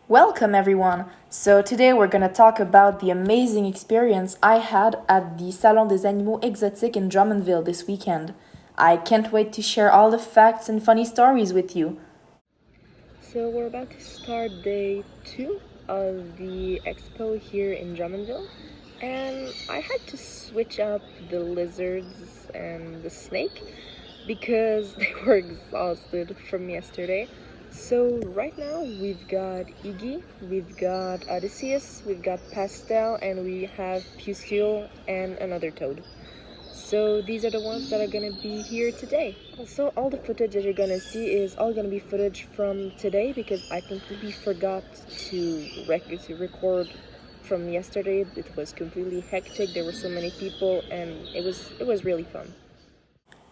Welcome everyone! So today we're gonna talk about the amazing experience I had at the Salon des Animaux Exotiques in Drummondville this weekend. I can't wait to share all the facts and funny stories with you. So we're about to start day 2 of the expo here in Drummondville, and I had to switch up the lizards and the snake because they were exhausted from yesterday. So right now we've got Iggy, we've got Odysseus, we've got Pastel, and we have Pustule and another toad. So these are the ones that are gonna be here today. Also, all the footage that you're gonna see is all gonna be footage from today because I completely forgot to record from yesterday. It was completely hectic. There were so many people, and it was really fun.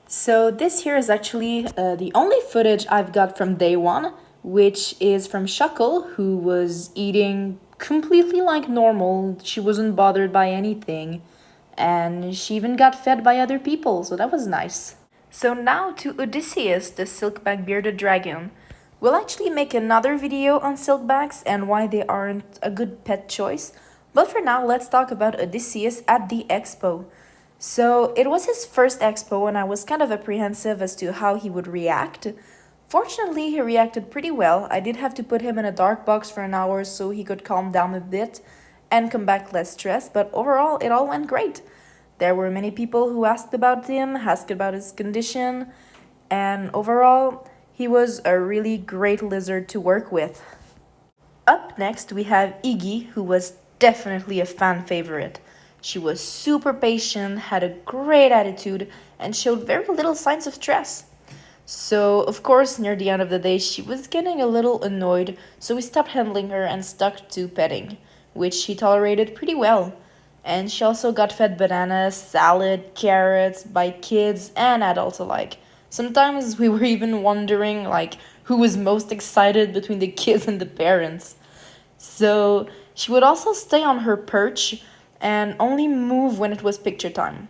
So this here is actually the only footage I've got from day one, which is from Shuckle, who was eating completely like normal. She wasn't bothered by anything, and she even got fed by other people, so that was nice. So now to Odysseus, the silkback bearded dragon. We'll actually make another video on silkbacks and why they aren't a good pet choice, but for now let's talk about Odysseus at the expo. So it was his first expo and I was kind of apprehensive as to how he would react. Fortunately, he reacted pretty well. I did have to put him in a dark box for an hour so he could calm down a bit and come back less stressed, but overall it all went great. There were many people who asked about him, asked about his condition, and overall, he was a really great lizard to work with. Up next, we have Iggy, who was definitely a fan favorite. She was super patient, had a great attitude, and showed very little signs of stress. So, of course, near the end of the day, she was getting a little annoyed, so we stopped handling her and stuck to petting, which she tolerated pretty well. And she also got fed bananas, salad, carrots by kids and adults alike. Sometimes we were even wondering like who was most excited between the kids and the parents. So she would also stay on her perch and only move when it was picture time.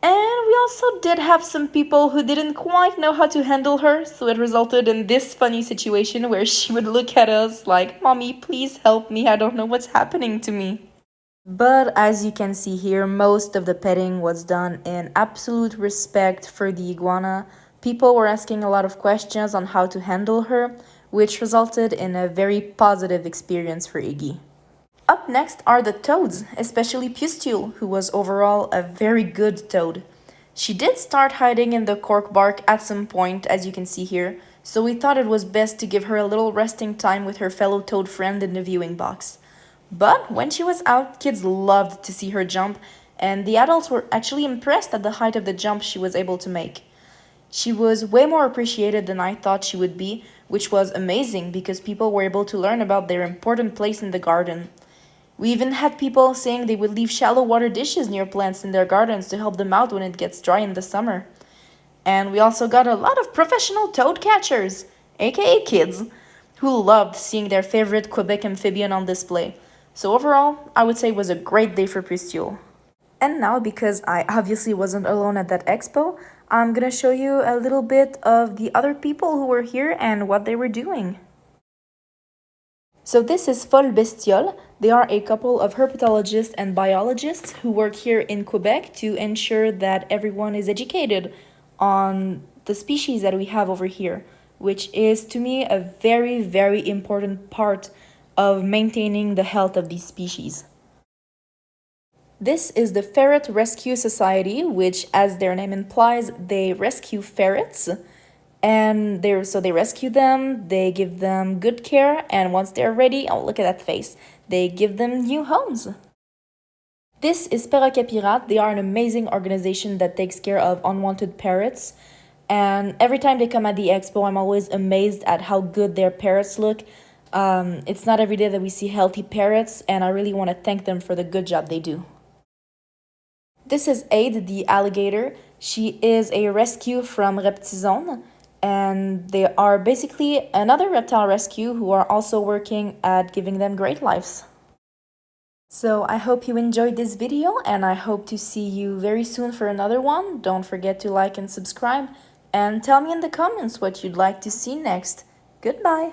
And we also did have some people who didn't quite know how to handle her, so it resulted in this funny situation where she would look at us like, "Mommy, please help me, I don't know what's happening to me." But as you can see here, most of the petting was done in absolute respect for the iguana. People were asking a lot of questions on how to handle her, which resulted in a very positive experience for Iggy. Up next are the toads, especially Pustule, who was overall a very good toad. She did start hiding in the cork bark at some point, as you can see here, so we thought it was best to give her a little resting time with her fellow toad friend in the viewing box. But when she was out, kids loved to see her jump, and the adults were actually impressed at the height of the jump she was able to make. She was way more appreciated than I thought she would be, which was amazing because people were able to learn about their important place in the garden. We even had people saying they would leave shallow water dishes near plants in their gardens to help them out when it gets dry in the summer. And we also got a lot of professional toad catchers, aka kids, who loved seeing their favorite Quebec amphibian on display. So overall, I would say it was a great day for Pustule. And now, because I obviously wasn't alone at that expo, I'm gonna show you a little bit of the other people who were here and what they were doing. So this is Folle Bestiole. They are a couple of herpetologists and biologists who work here in Quebec to ensure that everyone is educated on the species that we have over here, which is to me a very, very important part of maintaining the health of these species. This is the Ferret Rescue Society, which, as their name implies, they rescue ferrets. And they rescue them, they give them good care, and once they're ready, oh, look at that face, they give them new homes. This is Perroquet Pirate. They are an amazing organization that takes care of unwanted parrots. And every time they come at the expo, I'm always amazed at how good their parrots look. It's not every day that we see healthy parrots, and I really want to thank them for the good job they do. This is Aide, the alligator. She is a rescue from Reptizone, and they are basically another reptile rescue who are also working at giving them great lives. So I hope you enjoyed this video, and I hope to see you very soon for another one. Don't forget to like and subscribe, and tell me in the comments what you'd like to see next. Goodbye!